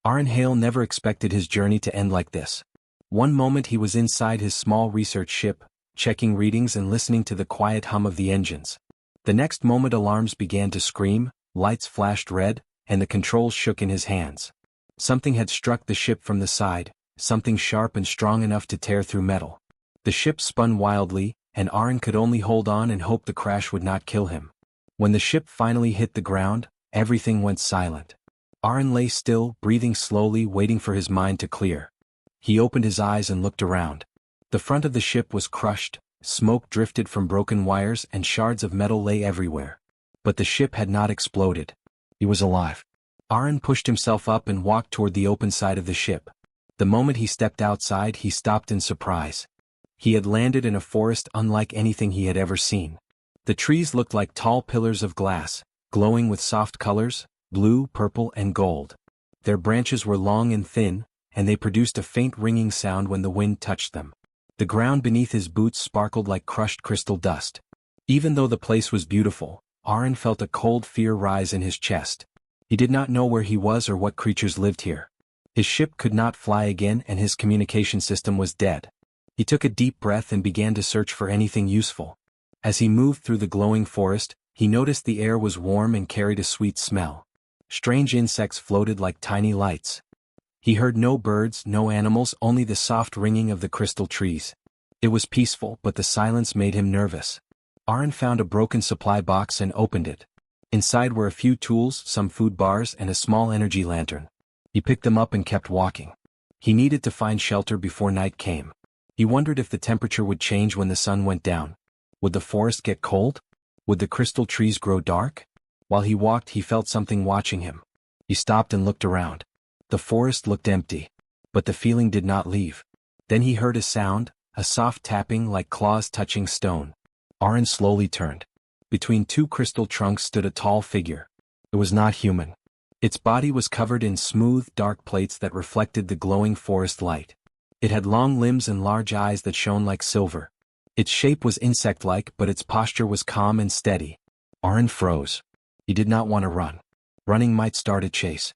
Arin Hale never expected his journey to end like this. One moment he was inside his small research ship, checking readings and listening to the quiet hum of the engines. The next moment alarms began to scream, lights flashed red, and the controls shook in his hands. Something had struck the ship from the side, something sharp and strong enough to tear through metal. The ship spun wildly, and Arin could only hold on and hope the crash would not kill him. When the ship finally hit the ground, everything went silent. Arin lay still, breathing slowly, waiting for his mind to clear. He opened his eyes and looked around. The front of the ship was crushed, smoke drifted from broken wires and shards of metal lay everywhere. But the ship had not exploded. He was alive. Arin pushed himself up and walked toward the open side of the ship. The moment he stepped outside, he stopped in surprise. He had landed in a forest unlike anything he had ever seen. The trees looked like tall pillars of glass, glowing with soft colors, blue, purple, and gold. Their branches were long and thin, and they produced a faint ringing sound when the wind touched them. The ground beneath his boots sparkled like crushed crystal dust. Even though the place was beautiful, Arin felt a cold fear rise in his chest. He did not know where he was or what creatures lived here. His ship could not fly again and his communication system was dead. He took a deep breath and began to search for anything useful. As he moved through the glowing forest, he noticed the air was warm and carried a sweet smell. Strange insects floated like tiny lights. He heard no birds, no animals, only the soft ringing of the crystal trees. It was peaceful, but the silence made him nervous. Arin found a broken supply box and opened it. Inside were a few tools, some food bars, and a small energy lantern. He picked them up and kept walking. He needed to find shelter before night came. He wondered if the temperature would change when the sun went down. Would the forest get cold? Would the crystal trees grow dark? While he walked, he felt something watching him. He stopped and looked around. The forest looked empty. But the feeling did not leave. Then he heard a sound, a soft tapping like claws touching stone. Arin slowly turned. Between two crystal trunks stood a tall figure. It was not human. Its body was covered in smooth, dark plates that reflected the glowing forest light. It had long limbs and large eyes that shone like silver. Its shape was insect-like, but its posture was calm and steady. Arin froze. He did not want to run. Running might start a chase.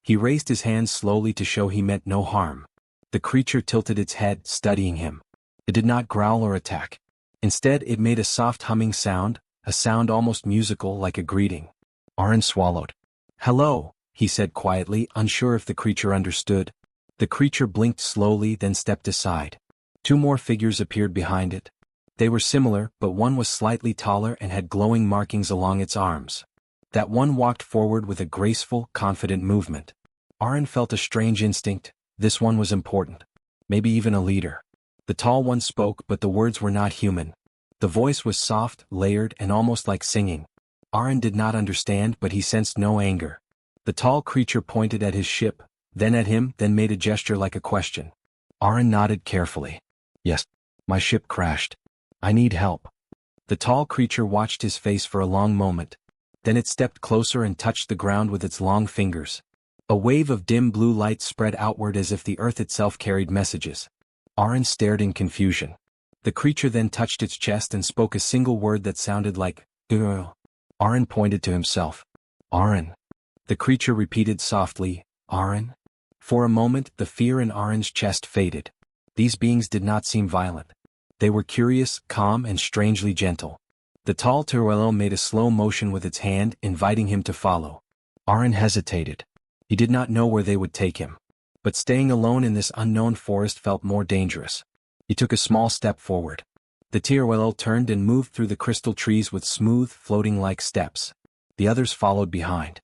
He raised his hands slowly to show he meant no harm. The creature tilted its head, studying him. It did not growl or attack. Instead, it made a soft humming sound, a sound almost musical like a greeting. Arin swallowed. "Hello," he said quietly, unsure if the creature understood. The creature blinked slowly, then stepped aside. Two more figures appeared behind it. They were similar, but one was slightly taller and had glowing markings along its arms. That one walked forward with a graceful, confident movement. Arin felt a strange instinct. This one was important. Maybe even a leader. The tall one spoke, but the words were not human. The voice was soft, layered, and almost like singing. Arin did not understand, but he sensed no anger. The tall creature pointed at his ship, then at him, then made a gesture like a question. Arin nodded carefully. "Yes, my ship crashed. I need help." The tall creature watched his face for a long moment. Then it stepped closer and touched the ground with its long fingers. A wave of dim blue light spread outward as if the earth itself carried messages. Arin stared in confusion. The creature then touched its chest and spoke a single word that sounded like, "Girl." Arin pointed to himself. "Arin." The creature repeated softly, "Arin." For a moment, the fear in Arin's chest faded. These beings did not seem violent. They were curious, calm, and strangely gentle. The tall Teruelo made a slow motion with its hand, inviting him to follow. Arin hesitated. He did not know where they would take him. But staying alone in this unknown forest felt more dangerous. He took a small step forward. The Teruelo turned and moved through the crystal trees with smooth, floating-like steps. The others followed behind.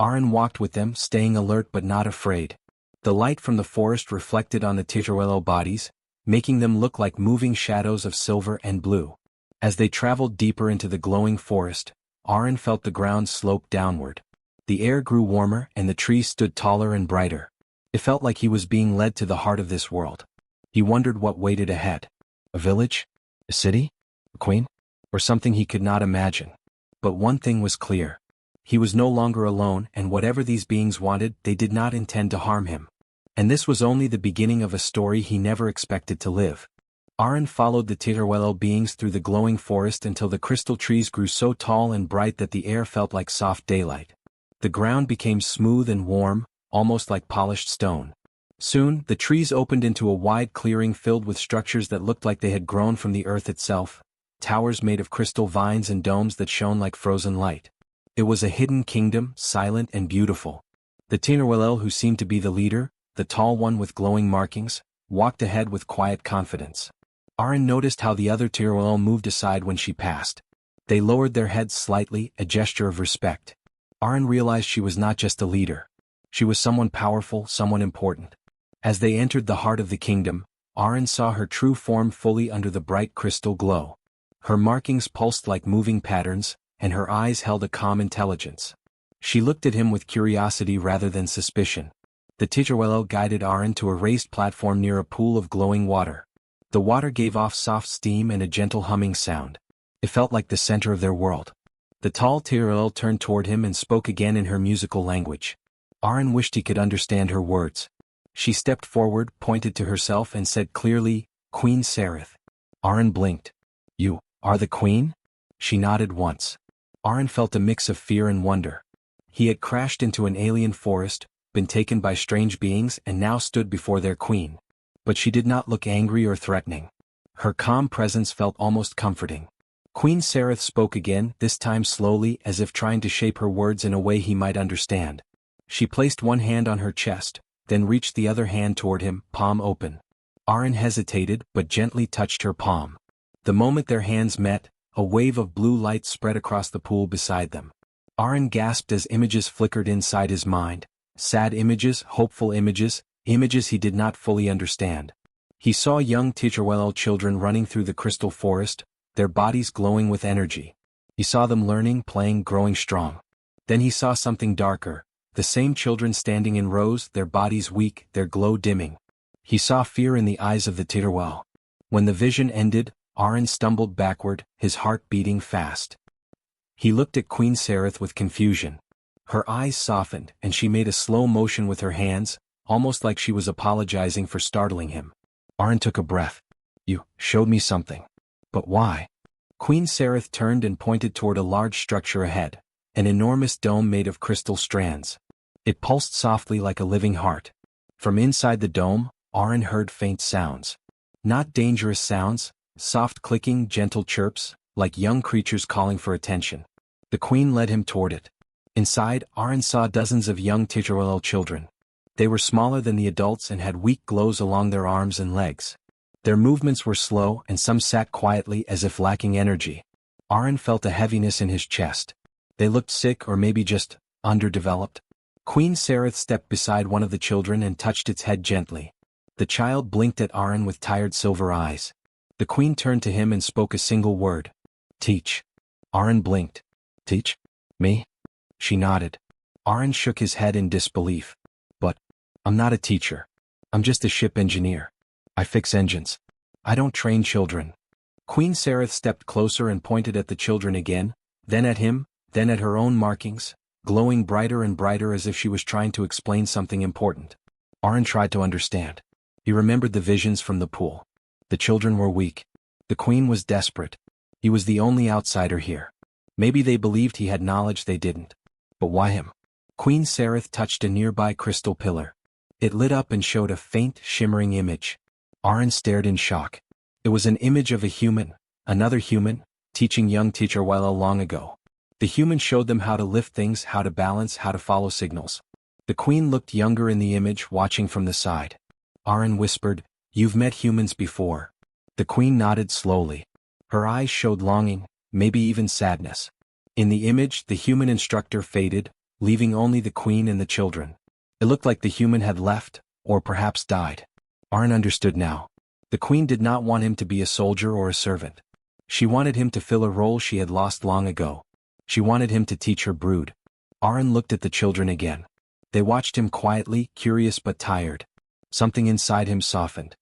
Arin walked with them, staying alert but not afraid. The light from the forest reflected on the Teruelo bodies, making them look like moving shadows of silver and blue. As they traveled deeper into the glowing forest, Arin felt the ground slope downward. The air grew warmer and the trees stood taller and brighter. It felt like he was being led to the heart of this world. He wondered what waited ahead. A village? A city? A queen? Or something he could not imagine. But one thing was clear. He was no longer alone, and whatever these beings wanted, they did not intend to harm him. And this was only the beginning of a story he never expected to live. Arin followed the Teruelo beings through the glowing forest until the crystal trees grew so tall and bright that the air felt like soft daylight. The ground became smooth and warm, almost like polished stone. Soon, the trees opened into a wide clearing filled with structures that looked like they had grown from the earth itself, towers made of crystal vines and domes that shone like frozen light. It was a hidden kingdom, silent and beautiful. The Tinnerwell, who seemed to be the leader, the tall one with glowing markings, walked ahead with quiet confidence. Arin noticed how the other Tinnerwell moved aside when she passed. They lowered their heads slightly, a gesture of respect. Arin realized she was not just a leader. She was someone powerful, someone important. As they entered the heart of the kingdom, Arin saw her true form fully under the bright crystal glow. Her markings pulsed like moving patterns, and her eyes held a calm intelligence. She looked at him with curiosity rather than suspicion. The Tinnerwell guided Arin to a raised platform near a pool of glowing water. The water gave off soft steam and a gentle humming sound. It felt like the center of their world. The tall Tinnerwell turned toward him and spoke again in her musical language. Arin wished he could understand her words. She stepped forward, pointed to herself and said clearly, "Queen Sereth." Arin blinked. "You are the queen?" She nodded once. Arin felt a mix of fear and wonder. He had crashed into an alien forest, been taken by strange beings and now stood before their queen. But she did not look angry or threatening. Her calm presence felt almost comforting. Queen Sereth spoke again, this time slowly as if trying to shape her words in a way he might understand. She placed one hand on her chest, then reached the other hand toward him, palm open. Arin hesitated but gently touched her palm. The moment their hands met, a wave of blue light spread across the pool beside them. Arin gasped as images flickered inside his mind. Sad images, hopeful images, images he did not fully understand. He saw young Tinnerwell children running through the crystal forest, their bodies glowing with energy. He saw them learning, playing, growing strong. Then he saw something darker, the same children standing in rows, their bodies weak, their glow dimming. He saw fear in the eyes of the Tinnerwell. When the vision ended, Arin stumbled backward, his heart beating fast. He looked at Queen Sereth with confusion. Her eyes softened and she made a slow motion with her hands, almost like she was apologizing for startling him. Arin took a breath. "You showed me something. But why?" Queen Sereth turned and pointed toward a large structure ahead, an enormous dome made of crystal strands. It pulsed softly like a living heart. From inside the dome, Arin heard faint sounds. Not dangerous sounds, soft clicking, gentle chirps, like young creatures calling for attention. The queen led him toward it. Inside, Arin saw dozens of young Tinnerwell children. They were smaller than the adults and had weak glows along their arms and legs. Their movements were slow and some sat quietly as if lacking energy. Arin felt a heaviness in his chest. They looked sick or maybe just underdeveloped. Queen Sereth stepped beside one of the children and touched its head gently. The child blinked at Arin with tired silver eyes. The queen turned to him and spoke a single word. "Teach." Arin blinked. "Teach? Me?" She nodded. Arin shook his head in disbelief. "But I'm not a teacher. I'm just a ship engineer. I fix engines. I don't train children." Queen Sereth stepped closer and pointed at the children again, then at him, then at her own markings, glowing brighter and brighter as if she was trying to explain something important. Arin tried to understand. He remembered the visions from the pool. The children were weak. The queen was desperate. He was the only outsider here. Maybe they believed he had knowledge they didn't. But why him? Queen Sereth touched a nearby crystal pillar. It lit up and showed a faint, shimmering image. Arin stared in shock. It was an image of a human, another human, teaching young Tinnerwell long ago. The human showed them how to lift things, how to balance, how to follow signals. The queen looked younger in the image, watching from the side. Arin whispered, "You've met humans before." The queen nodded slowly. Her eyes showed longing, maybe even sadness. In the image, the human instructor faded, leaving only the queen and the children. It looked like the human had left, or perhaps died. Arin understood now. The queen did not want him to be a soldier or a servant. She wanted him to fill a role she had lost long ago. She wanted him to teach her brood. Arin looked at the children again. They watched him quietly, curious but tired. Something inside him softened.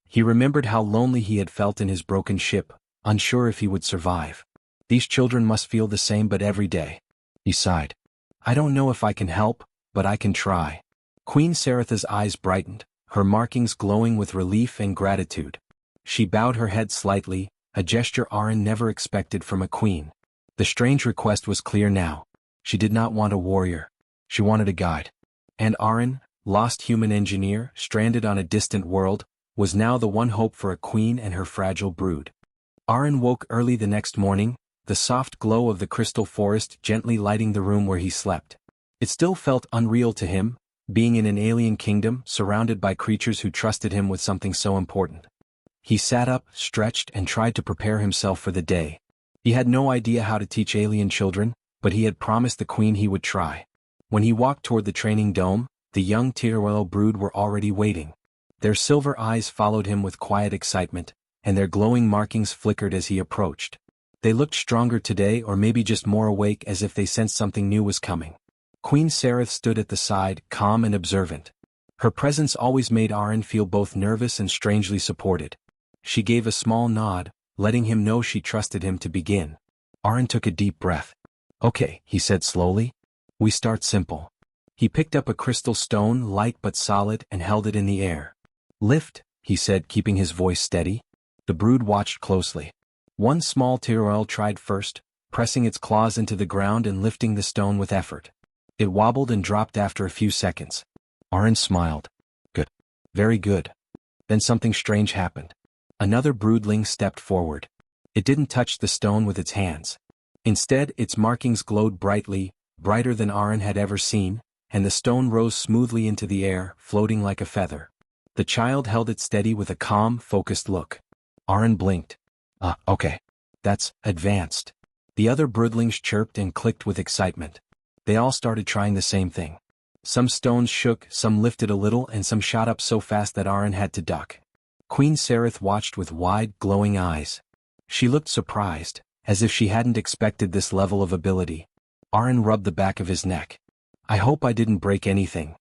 He remembered how lonely he had felt in his broken ship, unsure if he would survive. These children must feel the same, but every day. He sighed. "I don't know if I can help, but I can try." Queen Sereth's eyes brightened, her markings glowing with relief and gratitude. She bowed her head slightly, a gesture Arin never expected from a queen. The strange request was clear now. She did not want a warrior. She wanted a guide. And Arin, lost human engineer, stranded on a distant world, was now the one hope for a queen and her fragile brood. Arin woke early the next morning, the soft glow of the crystal forest gently lighting the room where he slept. It still felt unreal to him, being in an alien kingdom, surrounded by creatures who trusted him with something so important. He sat up, stretched, and tried to prepare himself for the day. He had no idea how to teach alien children, but he had promised the queen he would try. When he walked toward the training dome, the young Tyrell brood were already waiting. Their silver eyes followed him with quiet excitement, and their glowing markings flickered as he approached. They looked stronger today, or maybe just more awake, as if they sensed something new was coming. Queen Sereth stood at the side, calm and observant. Her presence always made Arin feel both nervous and strangely supported. She gave a small nod, letting him know she trusted him to begin. Arin took a deep breath. "Okay," he said slowly. "We start simple." He picked up a crystal stone, light but solid, and held it in the air. "Lift," he said, keeping his voice steady. The brood watched closely. One small Tyrell tried first, pressing its claws into the ground and lifting the stone with effort. It wobbled and dropped after a few seconds. Arin smiled. "Good. Very good." Then something strange happened. Another broodling stepped forward. It didn't touch the stone with its hands. Instead, its markings glowed brightly, brighter than Arin had ever seen, and the stone rose smoothly into the air, floating like a feather. The child held it steady with a calm, focused look. Arin blinked. Okay. That's advanced." The other broodlings chirped and clicked with excitement. They all started trying the same thing. Some stones shook, some lifted a little, and some shot up so fast that Arin had to duck. Queen Sereth watched with wide, glowing eyes. She looked surprised, as if she hadn't expected this level of ability. Arin rubbed the back of his neck. "I hope I didn't break anything."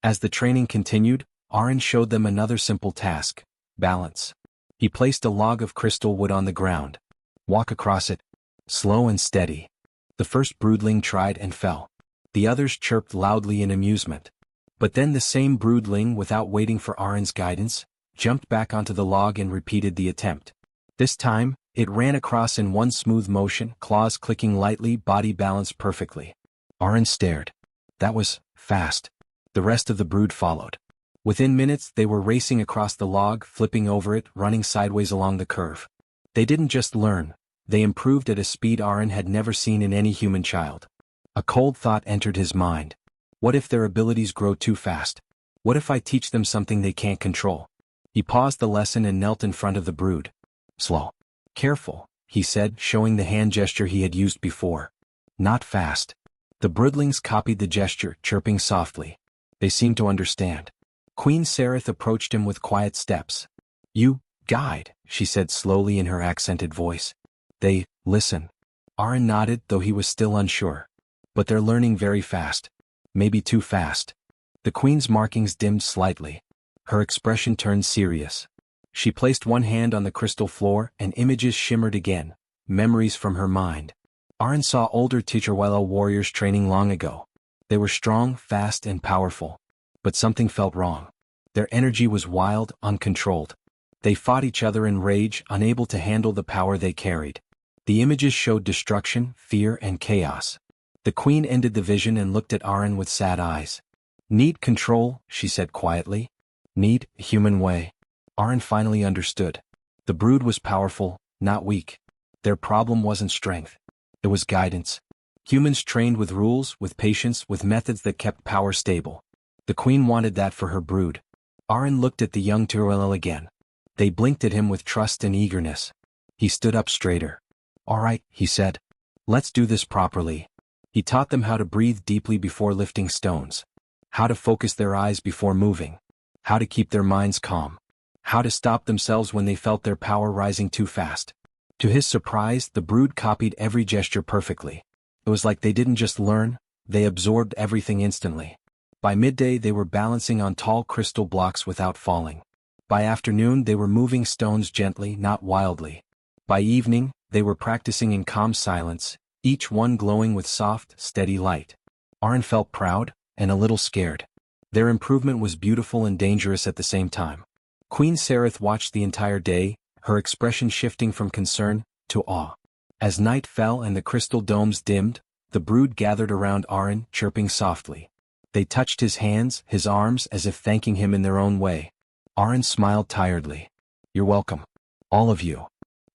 As the training continued, Arin showed them another simple task: balance. He placed a log of crystal wood on the ground. "Walk across it. Slow and steady." The first broodling tried and fell. The others chirped loudly in amusement. But then the same broodling, without waiting for Arin's guidance, jumped back onto the log and repeated the attempt. This time, it ran across in one smooth motion, claws clicking lightly, body balanced perfectly. Arin stared. That was fast. The rest of the brood followed. Within minutes, they were racing across the log, flipping over it, running sideways along the curve. They didn't just learn, they improved at a speed Arin had never seen in any human child. A cold thought entered his mind. What if their abilities grow too fast? What if I teach them something they can't control? He paused the lesson and knelt in front of the brood. "Slow. Careful," he said, showing the hand gesture he had used before. "Not fast." The broodlings copied the gesture, chirping softly. They seemed to understand. Queen Sereth approached him with quiet steps. "You, guide," she said slowly in her accented voice. "They, listen." Arin nodded, though he was still unsure. "But they're learning very fast. Maybe too fast." The queen's markings dimmed slightly. Her expression turned serious. She placed one hand on the crystal floor, and images shimmered again, memories from her mind. Arin saw older Ticherwella warriors training long ago. They were strong, fast, and powerful. But something felt wrong. Their energy was wild, uncontrolled. They fought each other in rage, unable to handle the power they carried. The images showed destruction, fear, and chaos. The queen ended the vision and looked at Arin with sad eyes. "Need control," she said quietly. "Need a human way." Arin finally understood. The brood was powerful, not weak. Their problem wasn't strength. It was guidance. Humans trained with rules, with patience, with methods that kept power stable. The queen wanted that for her brood. Arin looked at the young Tyrell again. They blinked at him with trust and eagerness. He stood up straighter. "All right," he said. "Let's do this properly." He taught them how to breathe deeply before lifting stones. How to focus their eyes before moving. How to keep their minds calm. How to stop themselves when they felt their power rising too fast. To his surprise, the brood copied every gesture perfectly. It was like they didn't just learn, they absorbed everything instantly. By midday they were balancing on tall crystal blocks without falling. By afternoon they were moving stones gently, not wildly. By evening, they were practicing in calm silence, each one glowing with soft, steady light. Arin felt proud, and a little scared. Their improvement was beautiful and dangerous at the same time. Queen Sereth watched the entire day, her expression shifting from concern to awe. As night fell and the crystal domes dimmed, the brood gathered around Arin, chirping softly. They touched his hands, his arms, as if thanking him in their own way. Arin smiled tiredly. "You're welcome. All of you."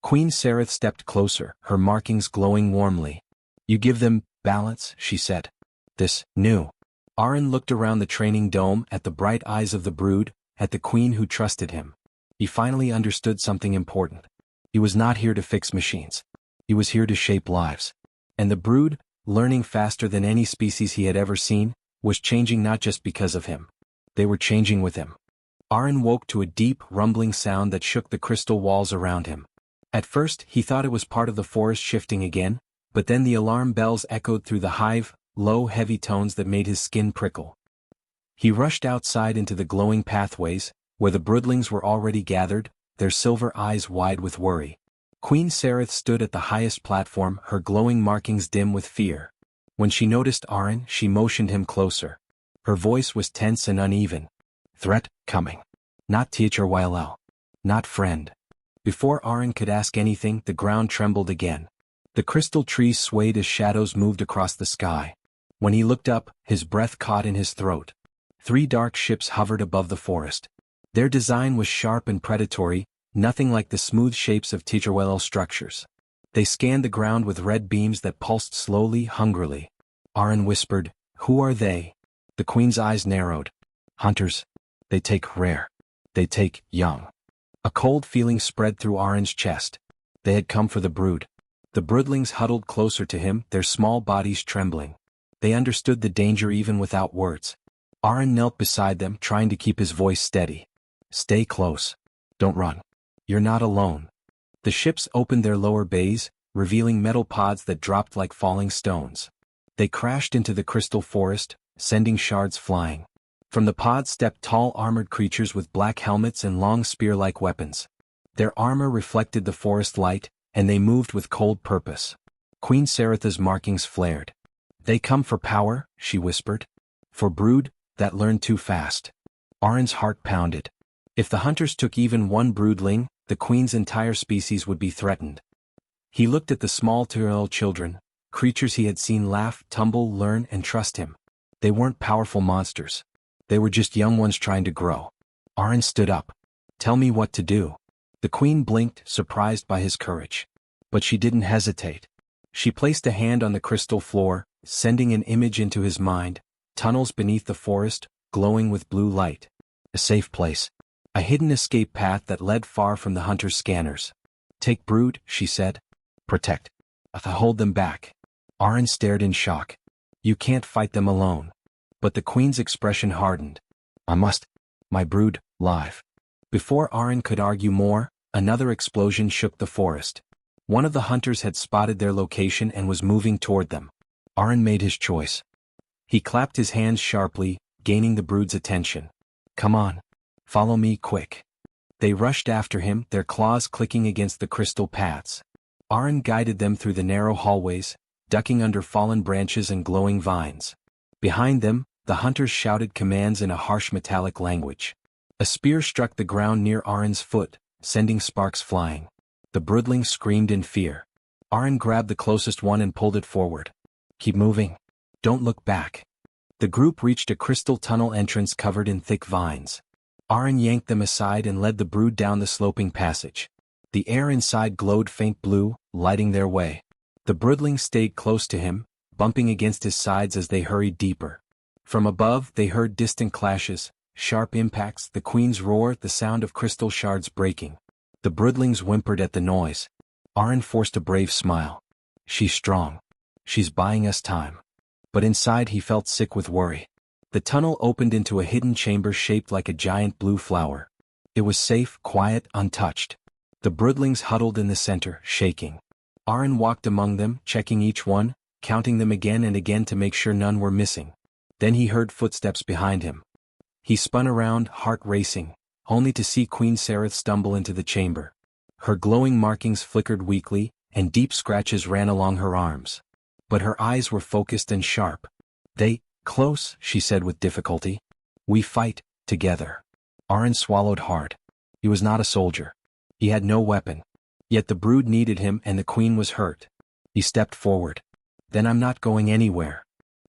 Queen Sereth stepped closer, her markings glowing warmly. "You give them balance," she said. "This new." Arin looked around the training dome, at the bright eyes of the brood, at the queen who trusted him. He finally understood something important. He was not here to fix machines. He was here to shape lives. And the brood, learning faster than any species he had ever seen, was changing not just because of him. They were changing with him. Arin woke to a deep, rumbling sound that shook the crystal walls around him. At first, he thought it was part of the forest shifting again, but then the alarm bells echoed through the hive, low, heavy tones that made his skin prickle. He rushed outside into the glowing pathways, where the broodlings were already gathered, their silver eyes wide with worry. Queen Sereth stood at the highest platform, her glowing markings dim with fear. When she noticed Arin, she motioned him closer. Her voice was tense and uneven. "Threat, coming. Not HFY. Not friend." Before Arin could ask anything, the ground trembled again. The crystal trees swayed as shadows moved across the sky. When he looked up, his breath caught in his throat. 3 dark ships hovered above the forest. Their design was sharp and predatory, nothing like the smooth shapes of HFY structures. They scanned the ground with red beams that pulsed slowly, hungrily. Arin whispered, "Who are they?" The queen's eyes narrowed. "Hunters. They take rare. They take young." A cold feeling spread through Arin's chest. They had come for the brood. The broodlings huddled closer to him, their small bodies trembling. They understood the danger even without words. Arin knelt beside them, trying to keep his voice steady. "Stay close. Don't run. You're not alone." The ships opened their lower bays, revealing metal pods that dropped like falling stones. They crashed into the crystal forest, sending shards flying. From the pods stepped tall armored creatures with black helmets and long spear-like weapons. Their armor reflected the forest light, and they moved with cold purpose. Queen Sereth's markings flared. "They come for power," she whispered. "For brood that learned too fast." Arin's heart pounded. If the hunters took even one broodling, the queen's entire species would be threatened. He looked at the small 2-year-old children, creatures he had seen laugh, tumble, learn, and trust him. They weren't powerful monsters. They were just young ones trying to grow. Arin stood up. "Tell me what to do." The queen blinked, surprised by his courage. But she didn't hesitate. She placed a hand on the crystal floor, sending an image into his mind, tunnels beneath the forest, glowing with blue light. A safe place. A hidden escape path that led far from the hunter's scanners. "Take brood," she said. "Protect. Hold them back." Arin stared in shock. "You can't fight them alone." But the queen's expression hardened. "I must. My brood, live." Before Arin could argue more, another explosion shook the forest. One of the hunters had spotted their location and was moving toward them. Arin made his choice. He clapped his hands sharply, gaining the brood's attention. "Come on. Follow me, quick." They rushed after him, their claws clicking against the crystal paths. Arin guided them through the narrow hallways, ducking under fallen branches and glowing vines. Behind them, the hunters shouted commands in a harsh metallic language. A spear struck the ground near Arin's foot, sending sparks flying. The broodling screamed in fear. Arin grabbed the closest one and pulled it forward. "Keep moving. Don't look back." The group reached a crystal tunnel entrance covered in thick vines. Arin yanked them aside and led the brood down the sloping passage. The air inside glowed faint blue, lighting their way. The broodlings stayed close to him, bumping against his sides as they hurried deeper. From above, they heard distant clashes, sharp impacts, the queen's roar, the sound of crystal shards breaking. The broodlings whimpered at the noise. Arin forced a brave smile. "She's strong. She's buying us time." But inside he felt sick with worry. The tunnel opened into a hidden chamber shaped like a giant blue flower. It was safe, quiet, untouched. The broodlings huddled in the center, shaking. Arin walked among them, checking each one, counting them again and again to make sure none were missing. Then he heard footsteps behind him. He spun around, heart racing, only to see Queen Sereth stumble into the chamber. Her glowing markings flickered weakly, and deep scratches ran along her arms. But her eyes were focused and sharp. Close," she said with difficulty. "We fight, together." Arin swallowed hard. He was not a soldier. He had no weapon. Yet the brood needed him and the queen was hurt. He stepped forward. "Then I'm not going anywhere."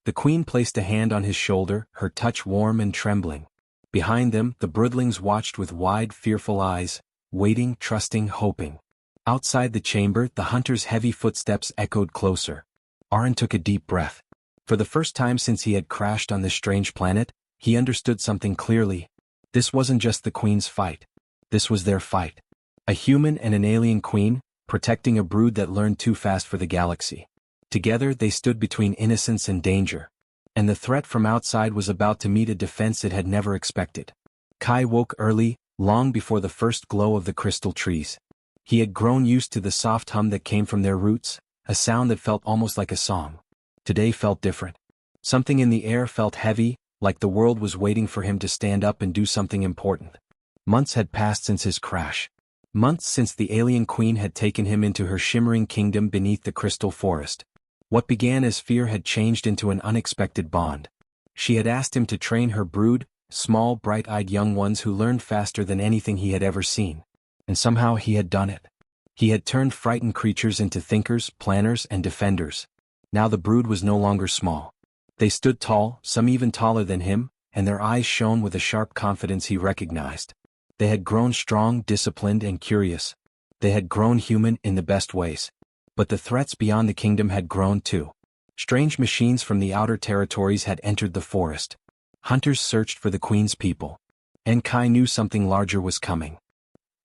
The queen placed a hand on his shoulder, her touch warm and trembling. Behind them, the broodlings watched with wide, fearful eyes, waiting, trusting, hoping. Outside the chamber, the hunter's heavy footsteps echoed closer. Arin took a deep breath. For the first time since he had crashed on this strange planet, he understood something clearly. This wasn't just the queen's fight. This was their fight. A human and an alien queen, protecting a brood that learned too fast for the galaxy. Together they stood between innocence and danger. And the threat from outside was about to meet a defense it had never expected. Kai woke early, long before the first glow of the crystal trees. He had grown used to the soft hum that came from their roots, a sound that felt almost like a song. Today felt different. Something in the air felt heavy, like the world was waiting for him to stand up and do something important. Months had passed since his crash. Months since the alien queen had taken him into her shimmering kingdom beneath the crystal forest. What began as fear had changed into an unexpected bond. She had asked him to train her brood, small bright-eyed young ones who learned faster than anything he had ever seen. And somehow he had done it. He had turned frightened creatures into thinkers, planners, and defenders. Now the brood was no longer small. They stood tall, some even taller than him, and their eyes shone with a sharp confidence he recognized. They had grown strong, disciplined, and curious. They had grown human in the best ways. But the threats beyond the kingdom had grown too. Strange machines from the outer territories had entered the forest. Hunters searched for the queen's people. And Kai knew something larger was coming.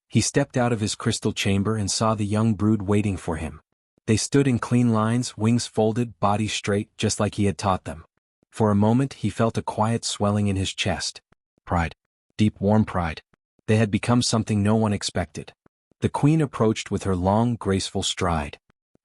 He stepped out of his crystal chamber and saw the young brood waiting for him. They stood in clean lines, wings folded, bodies straight, just like he had taught them. For a moment he felt a quiet swelling in his chest. Pride. Deep warm pride. They had become something no one expected. The queen approached with her long, graceful stride.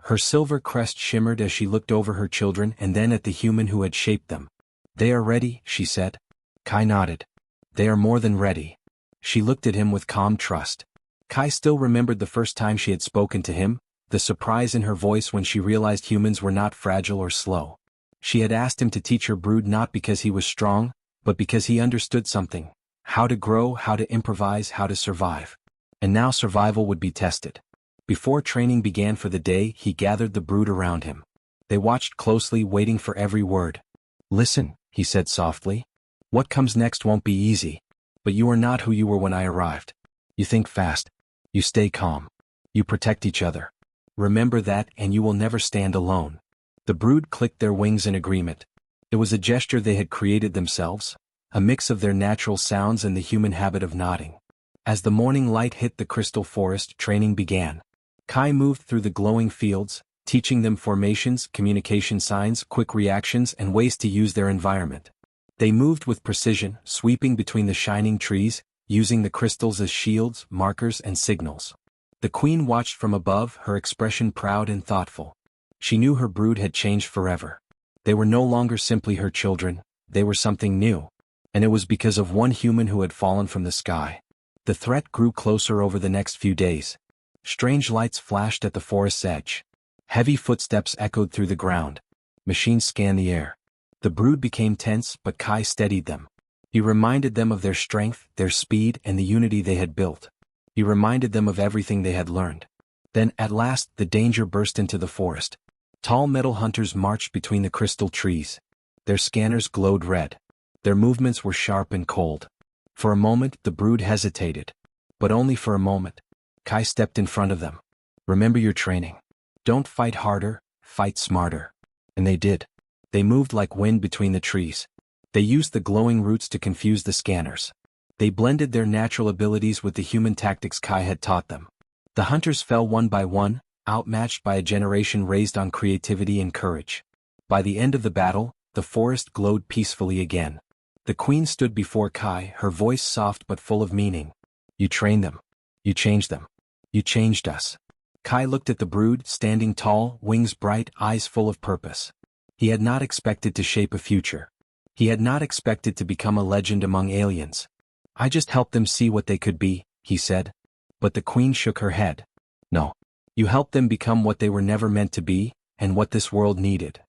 Her silver crest shimmered as she looked over her children and then at the human who had shaped them. "They are ready," she said. Kai nodded. "They are more than ready." She looked at him with calm trust. Kai still remembered the first time she had spoken to him, the surprise in her voice when she realized humans were not fragile or slow. She had asked him to teach her brood not because he was strong, but because he understood something: how to grow, how to improvise, how to survive. And now survival would be tested. Before training began for the day, he gathered the brood around him. They watched closely, waiting for every word. "Listen," he said softly. "What comes next won't be easy. But you are not who you were when I arrived. You think fast. You stay calm. You protect each other. Remember that, and you will never stand alone." The brood clicked their wings in agreement. It was a gesture they had created themselves, a mix of their natural sounds and the human habit of nodding. As the morning light hit the crystal forest, training began. Kai moved through the glowing fields, teaching them formations, communication signs, quick reactions, and ways to use their environment. They moved with precision, sweeping between the shining trees, using the crystals as shields, markers, and signals. The queen watched from above, her expression proud and thoughtful. She knew her brood had changed forever. They were no longer simply her children, they were something new. And it was because of one human who had fallen from the sky. The threat grew closer over the next few days. Strange lights flashed at the forest's edge. Heavy footsteps echoed through the ground. Machines scanned the air. The brood became tense, but Kai steadied them. He reminded them of their strength, their speed, and the unity they had built. He reminded them of everything they had learned. Then, at last, the danger burst into the forest. Tall metal hunters marched between the crystal trees. Their scanners glowed red. Their movements were sharp and cold. For a moment, the brood hesitated. But only for a moment. Kai stepped in front of them. "Remember your training. Don't fight harder, fight smarter." And they did. They moved like wind between the trees. They used the glowing roots to confuse the scanners. They blended their natural abilities with the human tactics Kai had taught them. The hunters fell one by one, outmatched by a generation raised on creativity and courage. By the end of the battle, the forest glowed peacefully again. The queen stood before Kai, her voice soft but full of meaning. "You trained them. You changed them. You changed us." Kai looked at the brood, standing tall, wings bright, eyes full of purpose. He had not expected to shape a future. He had not expected to become a legend among aliens. "I just helped them see what they could be," he said. But the queen shook her head. "No. You helped them become what they were never meant to be, and what this world needed."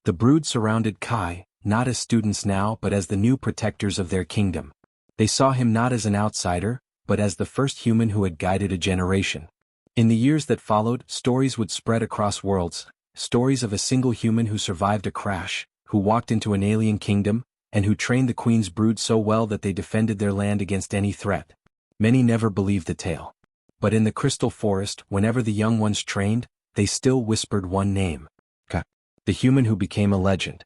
The brood surrounded Kai, not as students now but as the new protectors of their kingdom. They saw him not as an outsider, but as the first human who had guided a generation. In the years that followed, stories would spread across worlds, stories of a single human who survived a crash, who walked into an alien kingdom, and who trained the queen's brood so well that they defended their land against any threat. Many never believed the tale. But in the Crystal Forest, whenever the young ones trained, they still whispered one name. Ka. The human who became a legend.